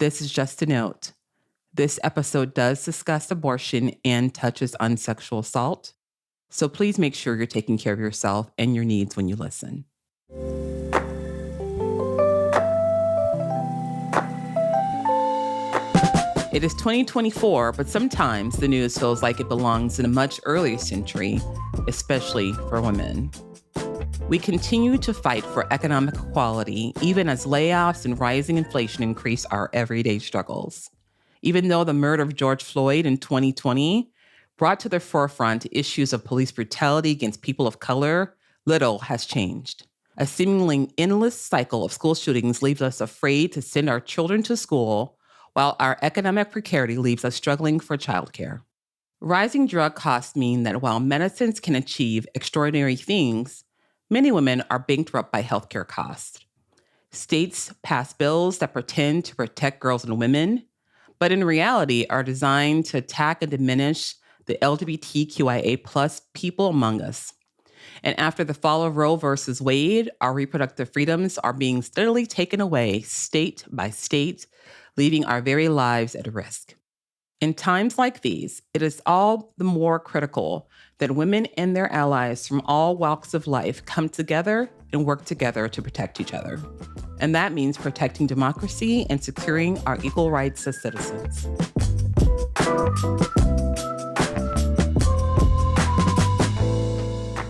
This is just a note. This episode does discuss abortion and touches on sexual assault. So please make sure you're taking care of yourself and your needs when you listen. It is 2024, but sometimes the news feels like it belongs in a much earlier century, especially for women. We continue to fight for economic equality, even as layoffs and rising inflation increase our everyday struggles. Even though the murder of George Floyd in 2020 brought to the forefront issues of police brutality against people of color, little has changed. A seemingly endless cycle of school shootings leaves us afraid to send our children to school, while our economic precarity leaves us struggling for childcare. Rising drug costs mean that while medicines can achieve extraordinary things, many women are bankrupt by healthcare costs. States pass bills that pretend to protect girls and women, but in reality are designed to attack and diminish the LGBTQIA plus people among us. And after the fall of Roe versus Wade, our reproductive freedoms are being steadily taken away state by state, leaving our very lives at risk. In times like these, it is all the more critical that women and their allies from all walks of life come together and work together to protect each other. And that means protecting democracy and securing our equal rights as citizens.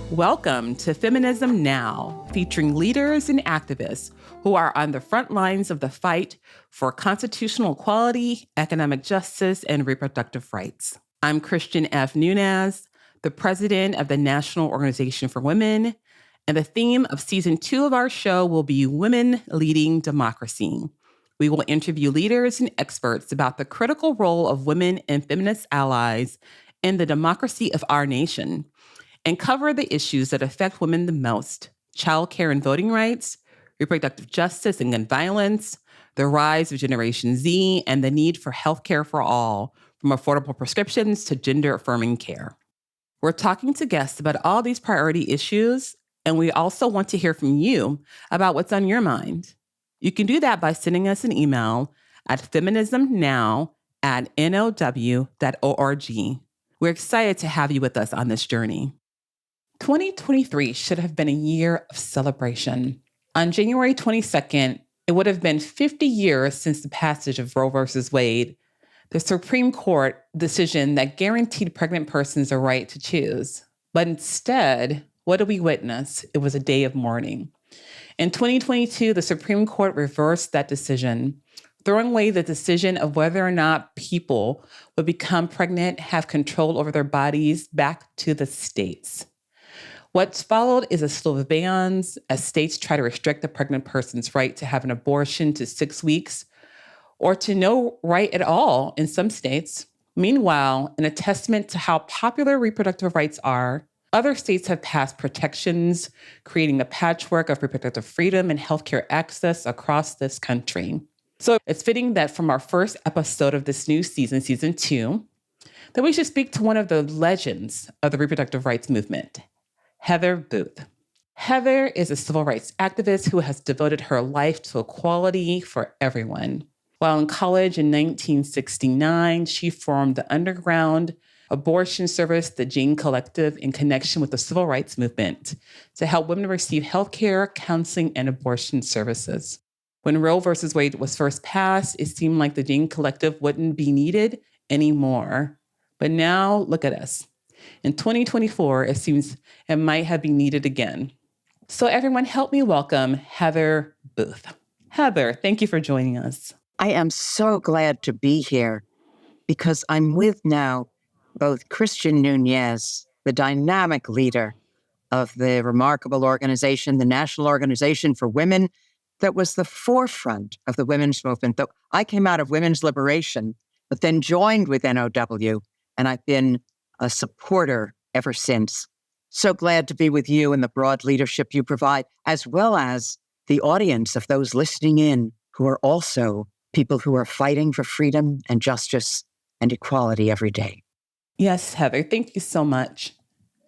Welcome to Feminism Now, featuring leaders and activists who are on the front lines of the fight for constitutional equality, economic justice, and reproductive rights. I'm Christian F. Nunez, the president of the National Organization for Women, and the theme of season 2 of our show will be Women Leading Democracy. We will interview leaders and experts about the critical role of women and feminist allies in the democracy of our nation, and cover the issues that affect women the most: childcare and voting rights, reproductive justice and gun violence, the rise of Generation Z, and the need for healthcare for all, from affordable prescriptions to gender-affirming care. We're talking to guests about all these priority issues, and we also want to hear from you about what's on your mind. You can do that by sending us an email at feminismnow@now.org. We're excited to have you with us on this journey. 2023 should have been a year of celebration. On January 22nd, it would have been 50 years since the passage of Roe versus Wade, the Supreme Court decision that guaranteed pregnant persons a right to choose. But instead, what did we witness? It was a day of mourning. In 2022, the Supreme Court reversed that decision, throwing away the decision of whether or not people would become pregnant, have control over their bodies, back to the states. What's followed is a slew of bans as states try to restrict the pregnant person's right to have an abortion to 6 weeks, or to no right at all in some states. Meanwhile, in a testament to how popular reproductive rights are, other states have passed protections, creating a patchwork of reproductive freedom and healthcare access across this country. So it's fitting that from our first episode of this new season, season 2, that we should speak to one of the legends of the reproductive rights movement, Heather Booth. Heather is a civil rights activist who has devoted her life to equality for everyone. While in college in 1969, she formed the underground abortion service, the Jane Collective, in connection with the civil rights movement to help women receive healthcare, counseling, and abortion services. When Roe versus Wade was first passed, it seemed like the Jane Collective wouldn't be needed anymore. But now, look at us. In 2024, it seems it might have been needed again. So everyone, help me welcome Heather Booth. Heather, thank you for joining us. I am so glad to be here because I'm with now both Christian Nunez, the dynamic leader of the remarkable organization, the National Organization for Women, that was the forefront of the women's movement. Though I came out of women's liberation, but then joined with NOW, and I've been a supporter ever since. So glad to be with you and the broad leadership you provide, as well as the audience of those listening in who are also people who are fighting for freedom and justice and equality every day. Yes, Heather, thank you so much.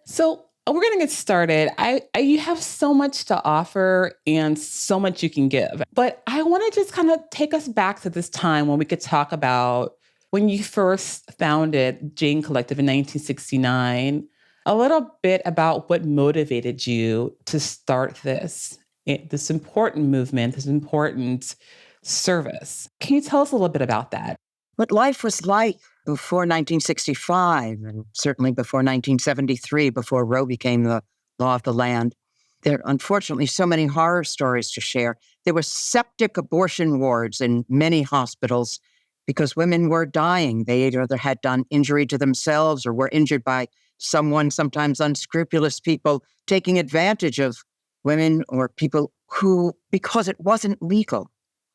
So We're going to get started. You have so much to offer and so much you can give. But I want to just kind of take us back to this time when we could talk about when you first founded Jane Collective in 1969, a little bit about what motivated you to start this important movement, this important service. Can you tell us a little bit about that? What life was like before 1965, and certainly before 1973, before Roe became the law of the land. There are unfortunately so many horror stories to share. There were septic abortion wards in many hospitals because women were dying. They either had done injury to themselves or were injured by someone, sometimes unscrupulous people, taking advantage of women or people who, because it wasn't legal.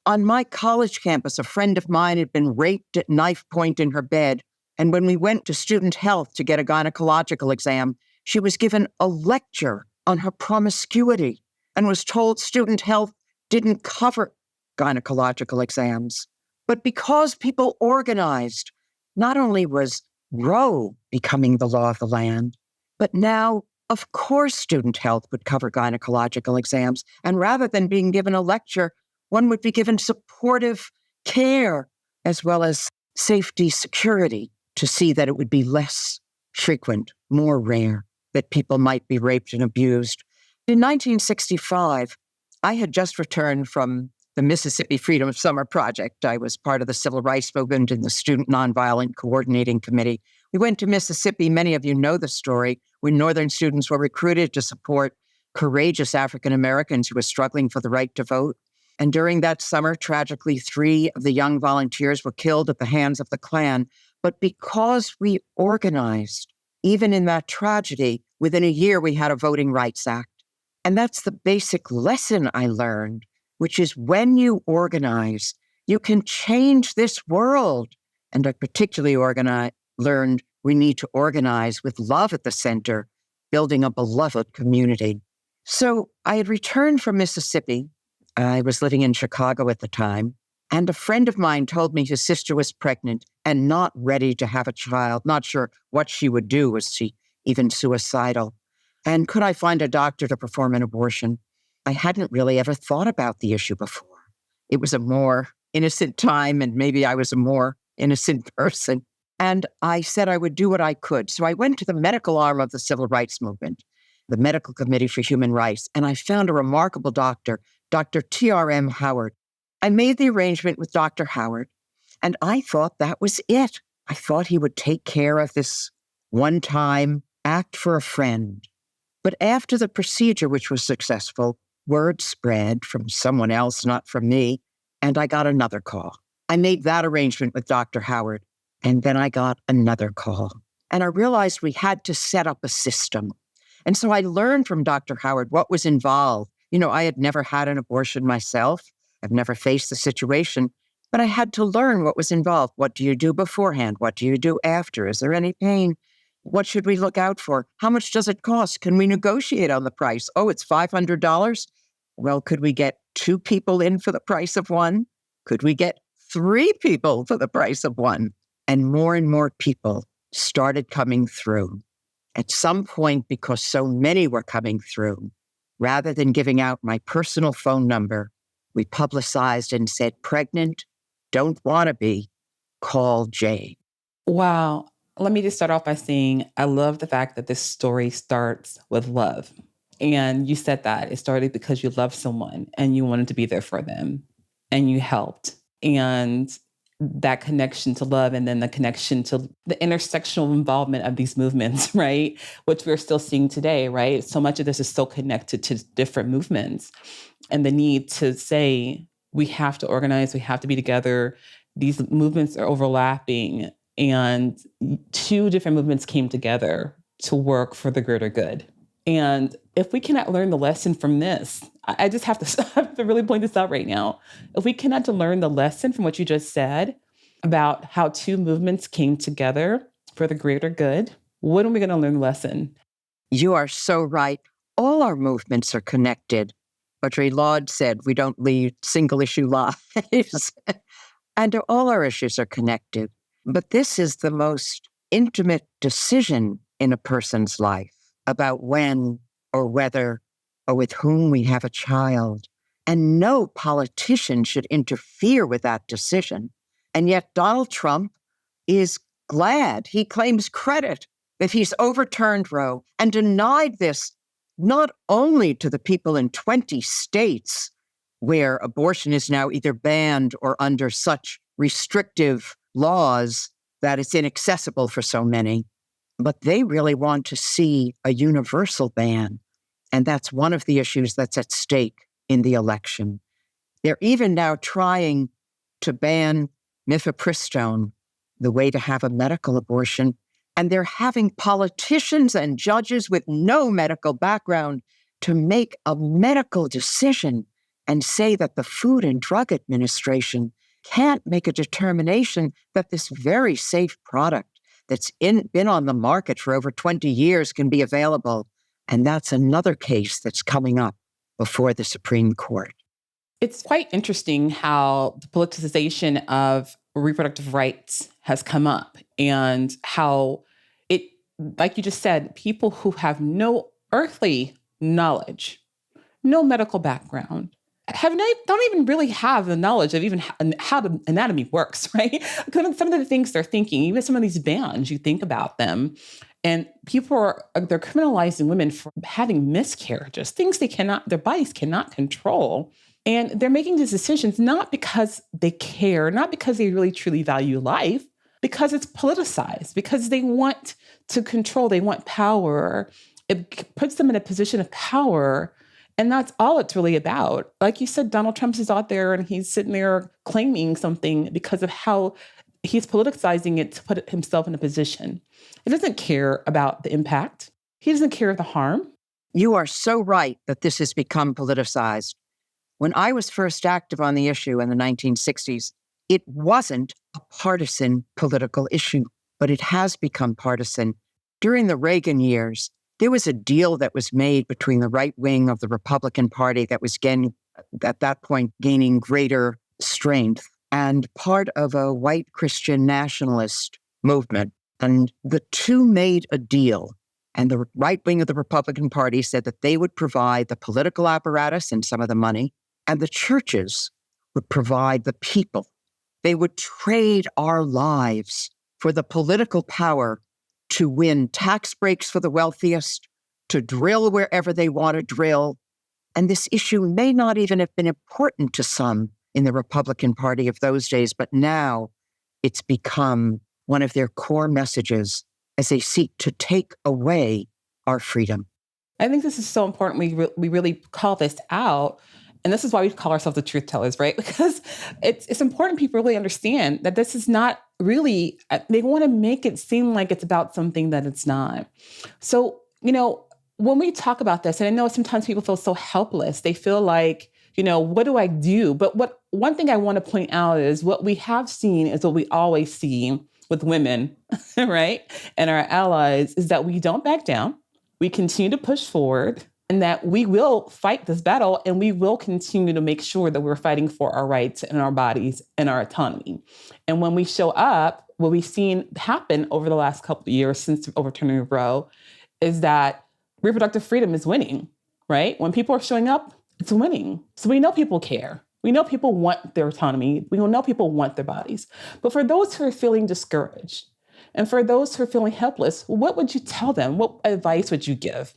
On my college campus, a friend of mine had been raped at knife point in her bed. And when we went to student health to get a gynecological exam, she was given a lecture on her promiscuity and was told student health didn't cover gynecological exams. But because people organized, not only was Roe becoming the law of the land, but now, of course, student health would cover gynecological exams. And rather than being given a lecture, one would be given supportive care as well as safety security to see that it would be less frequent, more rare, that people might be raped and abused. In 1965, I had just returned from the Mississippi Freedom Summer Project. I was part of the Civil Rights Movement and the Student Nonviolent Coordinating Committee. We went to Mississippi. Many of you know the story, when Northern students were recruited to support courageous African Americans who were struggling for the right to vote. And during that summer, tragically, 3 of the young volunteers were killed at the hands of the Klan. But because we organized, even in that tragedy, within a year, we had a Voting Rights Act. And that's the basic lesson I learned, which is when you organize, you can change this world. And I particularly learned we need to organize with love at the center, building a beloved community. So I had returned from Mississippi. I was living in Chicago at the time, and a friend of mine told me his sister was pregnant and not ready to have a child, not sure what she would do. Was she even suicidal? And could I find a doctor to perform an abortion? I hadn't really ever thought about the issue before. It was a more innocent time, and maybe I was a more innocent person. And I said I would do what I could. So I went to the medical arm of the Civil Rights Movement, the Medical Committee for Human Rights, and I found a remarkable doctor, Dr. T.R.M. Howard. I made the arrangement with Dr. Howard, and I thought that was it. I thought he would take care of this one-time act for a friend. But after the procedure, which was successful, word spread from someone else, not from me, and I got another call. I made that arrangement with Dr. Howard, and then I got another call. And I realized we had to set up a system. And so I learned from Dr. Howard what was involved. I had never had an abortion myself. I've never faced the situation, but I had to learn what was involved. What do you do beforehand? What do you do after? Is there any pain? What should we look out for? How much does it cost? Can we negotiate on the price? Oh, it's $500. Well, could we get 2 people in for the price of 1? Could we get 3 people for the price of 1? And more people started coming through. At some point, because so many were coming through, rather than giving out my personal phone number, we publicized and said, pregnant, don't want to be, call Jane. Wow. Let me just start off by saying I love the fact that this story starts with love. And you said that it started because you loved someone and you wanted to be there for them and you helped. And that connection to love and then the connection to the intersectional involvement of these movements, right? Which we're still seeing today, right? So much of this is so connected to different movements and the need to say, we have to organize, we have to be together. These movements are overlapping and 2 different movements came together to work for the greater good. And if we cannot learn the lesson from this, I just have to really point this out right now. If we cannot learn the lesson from what you just said about how 2 movements came together for the greater good, when are we going to learn the lesson? You are so right. All our movements are connected. Audre Lorde said, we don't lead single-issue lives. And all our issues are connected. But this is the most intimate decision in a person's life. about when or whether or with whom we have a child. And no politician should interfere with that decision. And yet Donald Trump is glad. He claims credit that he's overturned Roe and denied this not only to the people in 20 states where abortion is now either banned or under such restrictive laws that it's inaccessible for so many, but they really want to see a universal ban. And that's one of the issues that's at stake in the election. They're even now trying to ban mifepristone, the way to have a medical abortion. And they're having politicians and judges with no medical background to make a medical decision and say that the Food and Drug Administration can't make a determination that this very safe product that's been on the market for over 20 years can be available. And that's another case that's coming up before the Supreme Court. It's quite interesting how the politicization of reproductive rights has come up and how it, like you just said, people who have no earthly knowledge, no medical background, don't even really have the knowledge of even how the anatomy works, right? Some of the things they're thinking, even some of these bans, you think about them, and they're criminalizing women for having miscarriages, things their bodies cannot control. And they're making these decisions not because they care, not because they really truly value life, because it's politicized, because they want to control, they want power. It puts them in a position of power. And that's all it's really about. Like you said, Donald Trump is out there and he's sitting there claiming something because of how he's politicizing it to put himself in a position. He doesn't care about the impact. He doesn't care of the harm. You are so right that this has become politicized. When I was first active on the issue in the 1960s, it wasn't a partisan political issue, but it has become partisan. During the Reagan years, there was a deal that was made between the right wing of the Republican Party that was at that point gaining greater strength and part of a white Christian nationalist movement. And the two made a deal. And the right wing of the Republican Party said that they would provide the political apparatus and some of the money, and the churches would provide the people. They would trade our lives for the political power to win tax breaks for the wealthiest, to drill wherever they want to drill. And this issue may not even have been important to some in the Republican Party of those days, but now it's become one of their core messages as they seek to take away our freedom. I think this is so important. We really call this out. And this is why we call ourselves the truth tellers, right? Because it's important people really understand that this is not really, they want to make it seem like it's about something that it's not. So, when we talk about this, and I know sometimes people feel so helpless, they feel like, what do I do? But one thing I want to point out is what we have seen is what we always see with women, right? And our allies is that we don't back down. We continue to push forward. And that we will fight this battle and we will continue to make sure that we're fighting for our rights and our bodies and our autonomy. And when we show up, what we've seen happen over the last couple of years since overturning Roe is that reproductive freedom is winning, right? When people are showing up, it's winning. So we know people care. We know people want their autonomy. We know people want their bodies. But for those who are feeling discouraged and for those who are feeling helpless, what would you tell them? What advice would you give?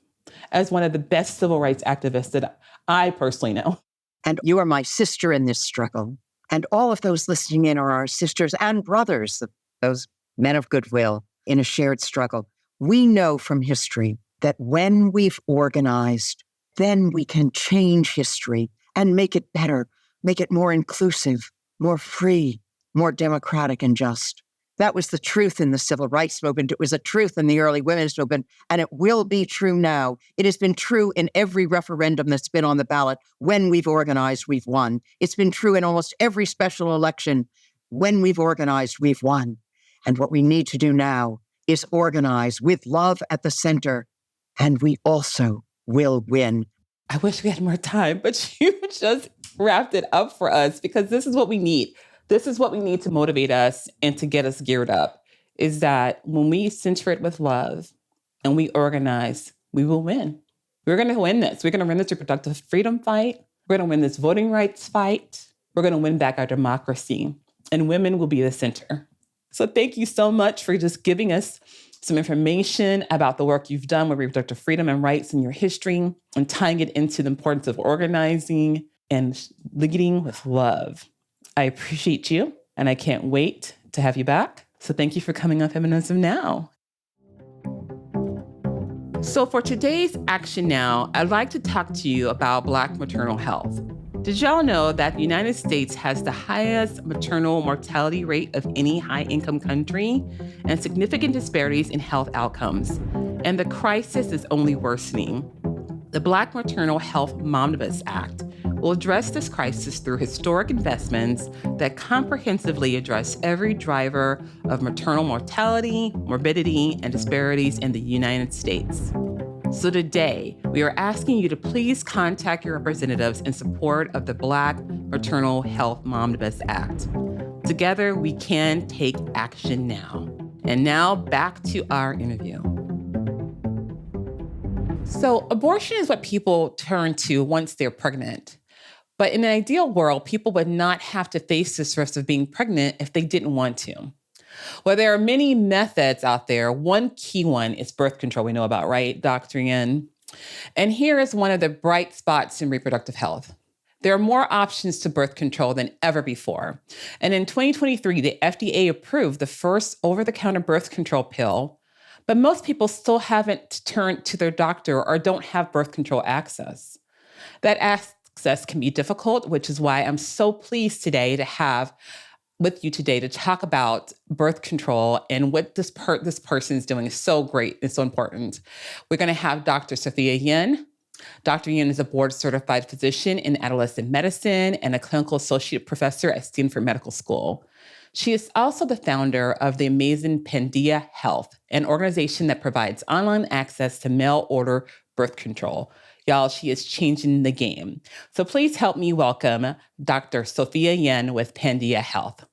As one of the best civil rights activists that I personally know. And you are my sister in this struggle. And all of those listening in are our sisters and brothers, those men of goodwill in a shared struggle. We know from history that when we've organized, then we can change history and make it better, make it more inclusive, more free, more democratic and just. That was the truth in the civil rights movement. It was a truth in the early women's movement, and it will be true now. It has been true in every referendum that's been on the ballot. When we've organized, we've won. It's been true in almost every special election. When we've organized, we've won. And what we need to do now is organize with love at the center, and we also will win. I wish we had more time, but you just wrapped it up for us because this is what we need. This is what we need to motivate us and to get us geared up, is that when we center it with love and we organize, we will win. We're going to win this. We're going to win this reproductive freedom fight. We're going to win this voting rights fight. We're going to win back our democracy. And women will be the center. So thank you so much for just giving us some information about the work you've done with reproductive freedom and rights in your history and tying it into the importance of organizing and leading with love. I appreciate you, and I can't wait to have you back. So thank you for coming on Feminism Now. So for today's Action Now, I'd like to talk to you about Black maternal health. Did y'all know that the United States has the highest maternal mortality rate of any high-income country and significant disparities in health outcomes? And the crisis is only worsening. The Black Maternal Health Omnibus Act will address this crisis through historic investments that comprehensively address every driver of maternal mortality, morbidity, and disparities in the United States. So today, we are asking you to please contact your representatives in support of the Black Maternal Health Omnibus Act. Together, we can take action now. And now back to our interview. So abortion is what people turn to once they're pregnant. But in an ideal world, people would not have to face this risk of being pregnant if they didn't want to. Well, there are many methods out there. One key one is birth control we know about, right, Dr. Yin? And here is one of the bright spots in reproductive health. There are more options to birth control than ever before. And in 2023, the FDA approved the first over-the-counter birth control pill, but most people still haven't turned to their doctor or don't have birth control access. That access can be difficult, which is why I'm so pleased today to have with you today to talk about birth control and what this person is doing is so great. It's so important. We're going to have Dr. Sophia Yin. Dr. Yin is a board-certified physician in adolescent medicine and a clinical associate professor at Stanford Medical School. She is also the founder of the amazing Pandia Health, an organization that provides online access to mail-order birth control. Y'all, she is changing the game. So please help me welcome Dr. Sophia Yin with Pandia Health.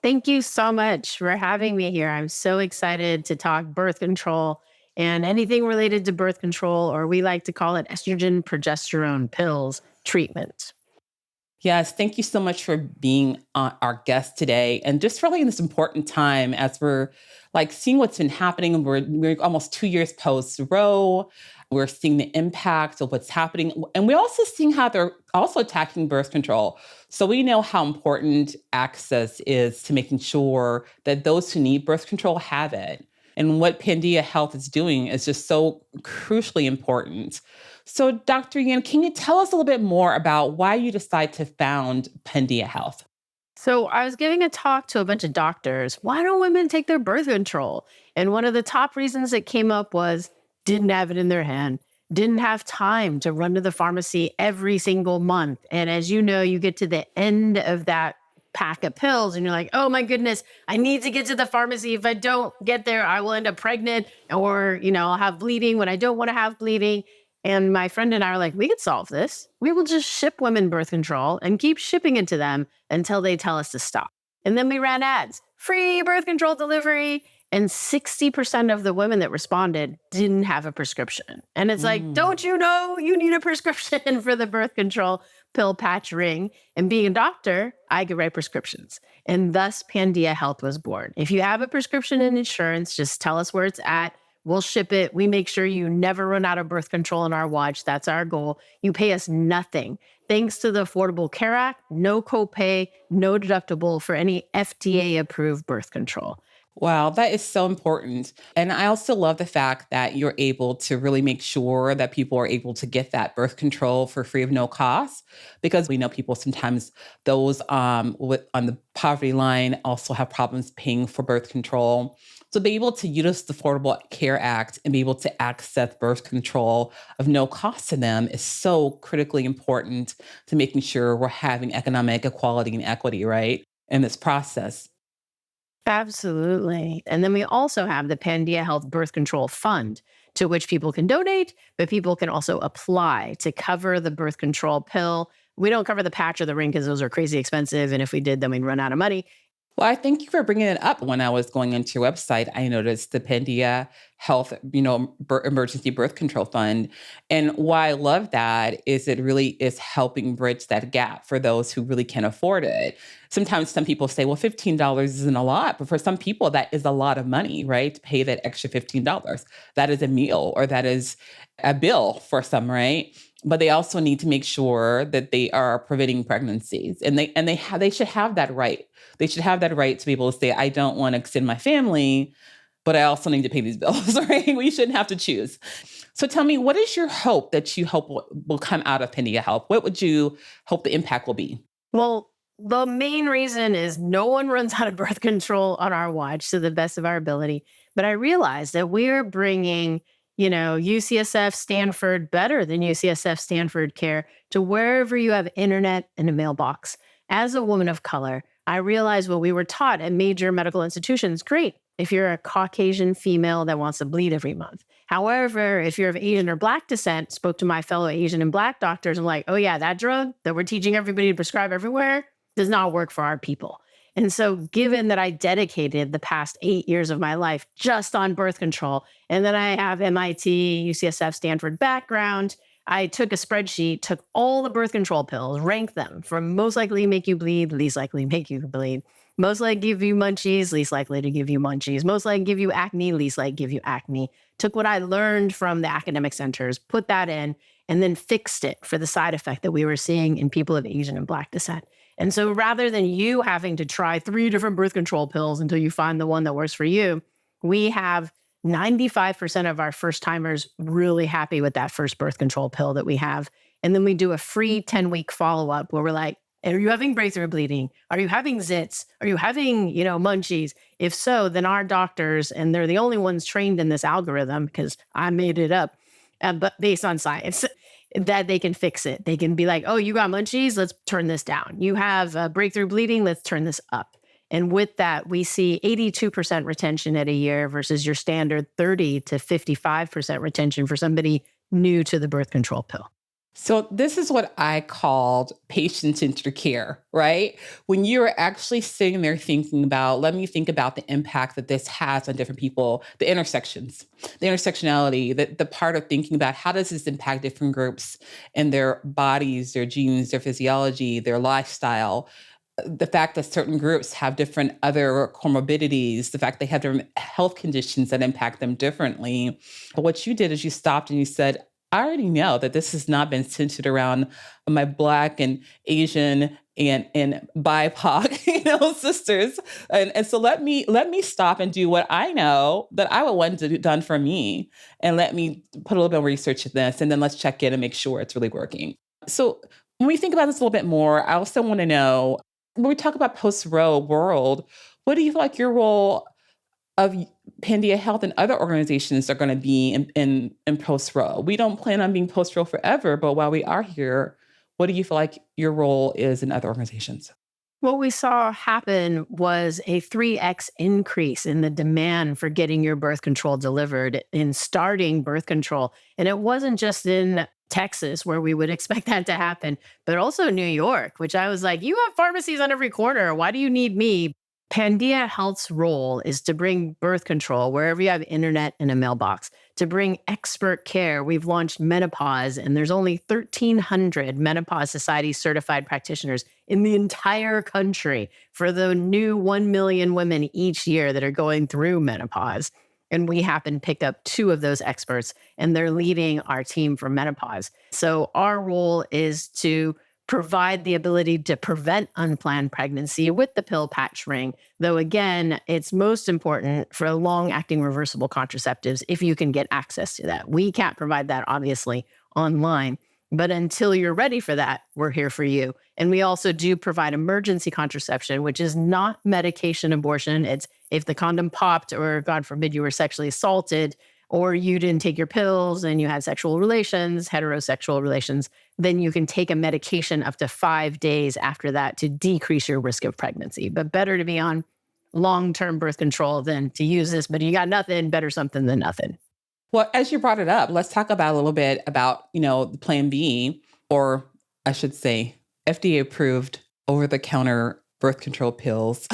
Thank you so much for having me here. I'm so excited to talk birth control and anything related to birth control, or we like to call it estrogen progesterone pills treatment. Yes, thank you so much for being our guest today. And just really in this important time as we're like seeing what's been happening, we're almost 2 years post Roe. We're seeing the impact of what's happening. And we're also seeing how they're also attacking birth control. So we know how important access is to making sure that those who need birth control have it. And what Pandia Health is doing is just so crucially important. So Dr. Yin, can you tell us a little bit more about why you decided to found Pandia Health? So I was giving a talk to a bunch of doctors. Why don't women take their birth control? And one of the top reasons that came up was didn't have it in their hand, didn't have time to run to the pharmacy every single month. And as you know, you get to the end of that pack of pills and you're like, oh my goodness, I need to get to the pharmacy. If I don't get there, I will end up pregnant or, I'll have bleeding when I don't want to have bleeding. And my friend and I are like, we could solve this. We will just ship women birth control and keep shipping it to them until they tell us to stop. And then we ran ads, free birth control delivery. And 60% of the women that responded didn't have a prescription. And it's like, don't you know you need a prescription for the birth control pill patch ring? And being a doctor, I could write prescriptions. And thus Pandia Health was born. If you have a prescription and insurance, just tell us where it's at. We'll ship it. We make sure you never run out of birth control in our watch. That's our goal. You pay us nothing. Thanks to the Affordable Care Act, no copay, no deductible for any FDA-approved birth control. Wow, that is so important. And I also love the fact that you're able to really make sure that people are able to get that birth control for free of no cost, because we know people sometimes, those on the poverty line also have problems paying for birth control. So be able to use the Affordable Care Act and be able to access birth control of no cost to them is so critically important to making sure we're having economic equality and equity, right, in this process. Absolutely. And then we also have the Pandia Health Birth Control Fund, to which people can donate, but people can also apply to cover the birth control pill. We don't cover the patch or the ring because those are crazy expensive. And if we did, then we'd run out of money. Well, I thank you for bringing it up. When I was going into your website, I noticed the Pendia Health, Emergency Birth Control Fund. And why I love that is it really is helping bridge that gap for those who really can't afford it. Sometimes some people say, well, $15 isn't a lot, but for some people, that is a lot of money, right? To pay that extra $15. That is a meal or that is a bill for some, right? But they also need to make sure that they are preventing pregnancies, and they should have that right. They should have that right to be able to say, I don't want to extend my family, but I also need to pay these bills, right? We shouldn't have to choose. So tell me, what is your hope that you hope will come out of Pendia Health? What would you hope the impact will be? Well, the main reason is no one runs out of birth control on our watch to the best of our ability. But I realized that we're bringing, UCSF Stanford better than UCSF Stanford care to wherever you have internet and a mailbox. As a woman of color, I realized what we were taught at major medical institutions, great if you're a Caucasian female that wants to bleed every month. However, if you're of Asian or Black descent, spoke to my fellow Asian and Black doctors, I'm like, oh yeah, that drug that we're teaching everybody to prescribe everywhere does not work for our people. And so given that I dedicated the past 8 years of my life just on birth control, and then I have MIT, UCSF, Stanford background, I took a spreadsheet, took all the birth control pills, ranked them from most likely to make you bleed, least likely to make you bleed, most likely give you munchies, least likely to give you munchies, most likely give you acne, least likely give you acne. Took what I learned from the academic centers, put that in, and then fixed it for the side effect that we were seeing in people of Asian and Black descent. And so rather than you having to try 3 different birth control pills until you find the one that works for you, we have 95% of our first timers really happy with that first birth control pill that we have. And then we do a free 10-week follow-up where we're like, are you having breakthrough bleeding? Are you having zits? Are you having, munchies? If so, then our doctors, and they're the only ones trained in this algorithm because I made it up, but based on science, that they can fix it. They can be like, oh, you got munchies? Let's turn this down. You have breakthrough bleeding? Let's turn this up. And with that, we see 82% retention at a year versus your standard 30 to 55% retention for somebody new to the birth control pill. So this is what I called patient-centered care, right? When you're actually sitting there thinking about, let me think about the impact that this has on different people, the intersectionality, the part of thinking about how does this impact different groups and their bodies, their genes, their physiology, their lifestyle, the fact that certain groups have different other comorbidities, the fact they have different health conditions that impact them differently. But what you did is you stopped and you said, I already know that this has not been centered around my Black and Asian and BIPOC, sisters. And so let me stop and do what I know that I would want to do done for me. And let me put a little bit of research in this, and then let's check in and make sure it's really working. So when we think about this a little bit more, I also want to know, when we talk about post-Roe world, what do you feel like your role of Pendia Health and other organizations are going to be in post-Roe? We don't plan on being post-Roe forever, but while we are here, what do you feel like your role is in other organizations? What we saw happen was a 3x increase in the demand for getting your birth control delivered, in starting birth control. And it wasn't just in Texas where we would expect that to happen, but also New York, which I was like, you have pharmacies on every corner. Why do you need me? Pendia Health's role is to bring birth control wherever you have internet and a mailbox, to bring expert care. We've launched menopause, and there's only 1,300 Menopause Society certified practitioners in the entire country for the new 1 million women each year that are going through menopause. And we happen to pick up 2 of those experts, and they're leading our team for menopause. So our role is to provide the ability to prevent unplanned pregnancy with the pill patch ring. Though again, it's most important for long-acting reversible contraceptives if you can get access to that. We can't provide that, obviously, online. But until you're ready for that, we're here for you. And we also do provide emergency contraception, which is not medication abortion. It's if the condom popped, or God forbid you were sexually assaulted, or you didn't take your pills and you had sexual relations, heterosexual relations, then you can take a medication up to 5 days after that to decrease your risk of pregnancy. But better to be on long-term birth control than to use this, but you got nothing, better something than nothing. Well, as you brought it up, let's talk about a little bit about, the Plan B, or I should say FDA approved over-the-counter birth control pills.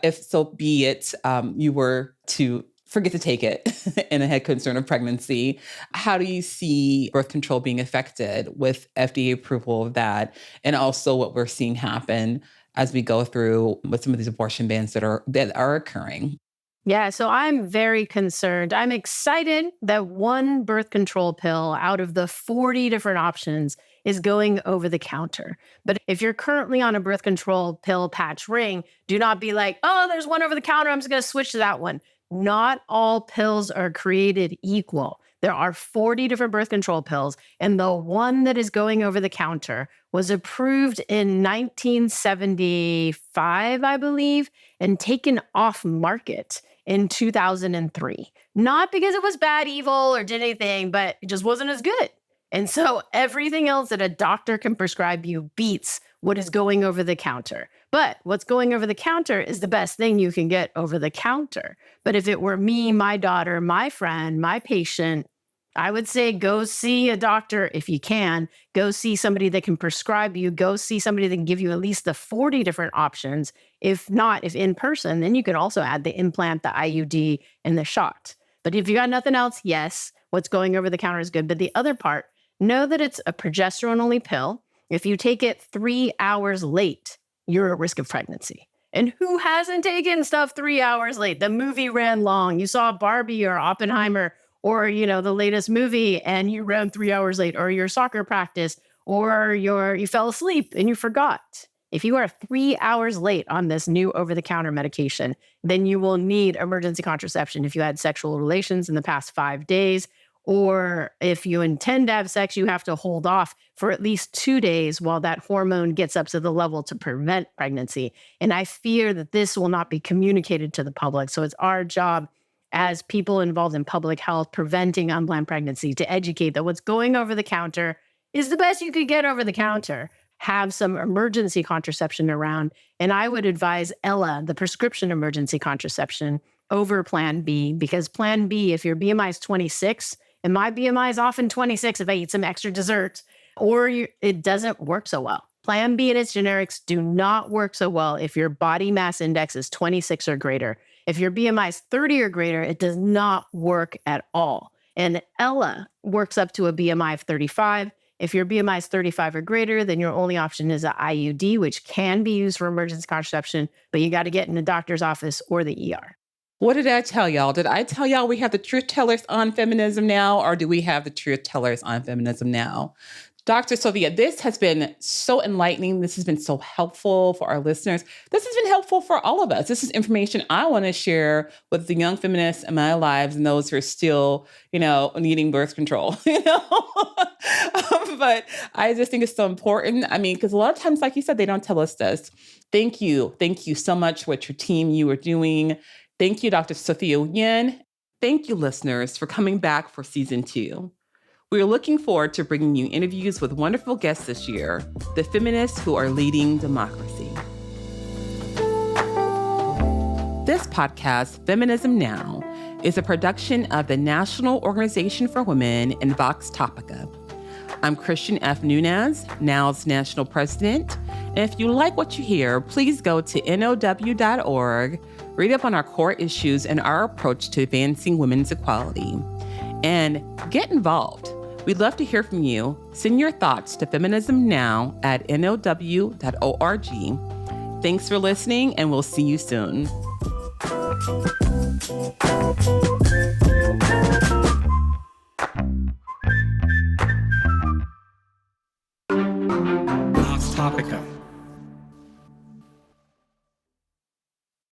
if so be it, you were to forget to take it and had concern of pregnancy. How do you see birth control being affected with FDA approval of that? And also what we're seeing happen as we go through with some of these abortion bans that are occurring? Yeah, so I'm very concerned. I'm excited that one birth control pill out of the 40 different options is going over the counter. But if you're currently on a birth control pill patch ring, do not be like, oh, there's one over the counter. I'm just going to switch to that one. Not all pills are created equal. There are 40 different birth control pills, and the one that is going over the counter was approved in 1975, I believe, and taken off market in 2003. Not because it was bad, evil, or did anything, but it just wasn't as good. And so everything else that a doctor can prescribe you beats what is going over the counter. But what's going over the counter is the best thing you can get over the counter. But if it were me, my daughter, my friend, my patient, I would say go see a doctor if you can. Go see somebody that can prescribe you. Go see somebody that can give you at least the 40 different options. If not, if in person, then you can also add the implant, the IUD, and the shot. But if you got nothing else, yes, what's going over the counter is good. But the other part, know that it's a progesterone-only pill. If you take it 3 hours late, you're at risk of pregnancy. And who hasn't taken stuff 3 hours late? The movie ran long. You saw Barbie or Oppenheimer or, the latest movie and you ran 3 hours late, or your soccer practice, or you fell asleep and you forgot. If you are 3 hours late on this new over-the-counter medication, then you will need emergency contraception if you had sexual relations in the past 5 days, or if you intend to have sex, you have to hold off for at least 2 days while that hormone gets up to the level to prevent pregnancy. And I fear that this will not be communicated to the public. So it's our job as people involved in public health preventing unplanned pregnancy to educate that what's going over the counter is the best you could get over the counter. Have some emergency contraception around. And I would advise Ella, the prescription emergency contraception, over Plan B, because Plan B, if your BMI is 26, and my BMI is often 26 if I eat some extra dessert, or it doesn't work so well. Plan B and its generics do not work so well if your body mass index is 26 or greater. If your BMI is 30 or greater, it does not work at all. And Ella works up to a BMI of 35. If your BMI is 35 or greater, then your only option is an IUD, which can be used for emergency contraception, but you got to get in the doctor's office or the ER. What did I tell y'all? Did I tell y'all we have the truth tellers on feminism now, or do we have the truth tellers on feminism now? Dr. Sophia, this has been so enlightening. This has been so helpful for our listeners. This has been helpful for all of us. This is information I want to share with the young feminists in my lives and those who are still, needing birth control, But I just think it's so important. I mean, because a lot of times, like you said, they don't tell us this. Thank you. Thank you so much for what your team, you are doing. Thank you, Dr. Sophia Yin. Thank you, listeners, for coming back for season 2. We are looking forward to bringing you interviews with wonderful guests this year, the feminists who are leading democracy. This podcast, Feminism Now, is a production of the National Organization for Women and Vox Topica. I'm Christian F. Nunez, NOW's national president. And if you like what you hear, please go to now.org, read up on our core issues and our approach to advancing women's equality, and get involved. We'd love to hear from you. Send your thoughts to feminismnow@now.org. Thanks for listening, and we'll see you soon. Vox Topica.